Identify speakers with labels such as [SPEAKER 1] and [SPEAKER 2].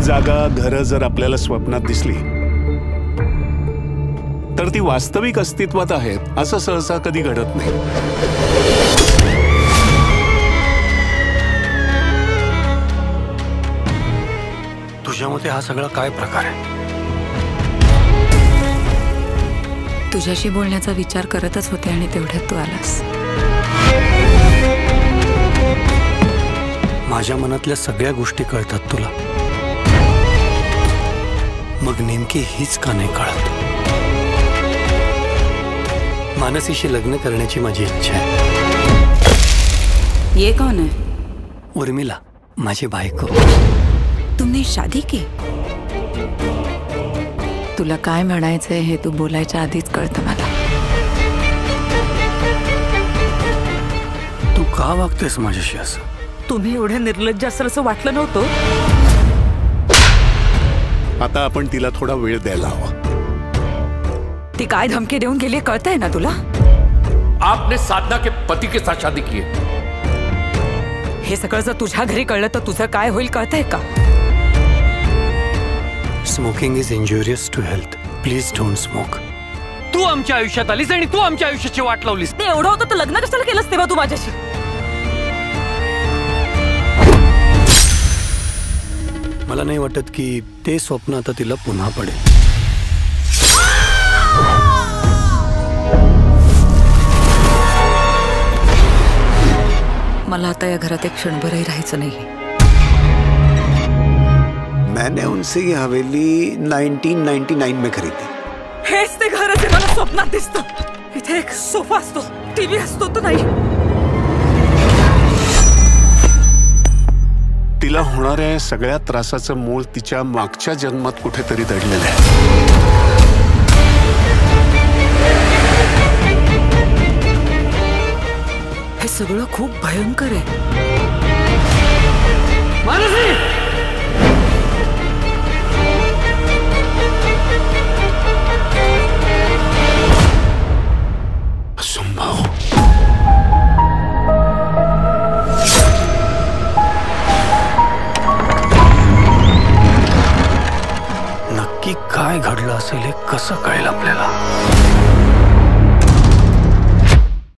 [SPEAKER 1] जागा, घरं जर आपल्याला स्वप्नात दिसली तर ती वास्तविक अस्तित्वात आहेत असं सहसा कधी घडत नाही.
[SPEAKER 2] तुझ्या मते हा सगळा काय प्रकार आहे?
[SPEAKER 3] तुझ्याशी बोलण्याचा विचार करतच होते आणि तेवढ्यात तू आलास.
[SPEAKER 2] माझ्या मनातल्या सगळ्या गोष्टी कळतात तुला, मग नेमकी हीच का नाही कळत? मानसीशी लग्न करण्याची माझी इच्छा आहे.
[SPEAKER 3] ये कौन है?
[SPEAKER 2] उर्मिला, माझी बायको.
[SPEAKER 3] तुमने शादी की? तुला काय म्हणायचंय हे तू बोलायच्या आधीच कळतं मला.
[SPEAKER 2] तू का वागतेस माझ्याशी असं?
[SPEAKER 3] तुम्ही एवढ्या निर्लज्ज असाल असं वाटलं नव्हतं.
[SPEAKER 1] आता आपण तिला थोडा वेळ द्यायला हवा.
[SPEAKER 3] ती काय धमकी देऊन गेली कळतंय ना तुला?
[SPEAKER 4] आपने साधना के पति के साथ शादी की है.
[SPEAKER 3] हे सगळं जर तुझ्या घरी कळलं तर तुझं काय होईल कळतंय का?
[SPEAKER 2] Smoking is injurious to health. Please don't smoke.
[SPEAKER 4] तू आमच्या आयुष्यात आलीस आणि तू आमच्या आयुष्याची वाट लावलीस.
[SPEAKER 3] ते एवढं होतं तर लग्न कशाला केलंस तेव्हा तू माझ्याशी?
[SPEAKER 2] मला नाही वाटत की ते स्वप्न आता तिला पुन्हा पडेल.
[SPEAKER 3] मला आता या घरात एक क्षणभरही राहायचं नाही.
[SPEAKER 5] मैंने उनसे ये हवेली 1999 में खरीदी.
[SPEAKER 3] हेच ते घर जे मला स्वप्नात दिसतं. इथे एक सोफा असतो, टीव्ही असतो तर नाही.
[SPEAKER 1] तिला होणाऱ्या या सगळ्या त्रासाचं मूळ तिच्या मागच्या जन्मात कुठेतरी दडलेलं आहे.
[SPEAKER 3] हे सगळं खूप भयंकर आहे.
[SPEAKER 1] असंभव.
[SPEAKER 2] नक्की काय घडलं असेल हे कसं कळेल आपल्याला?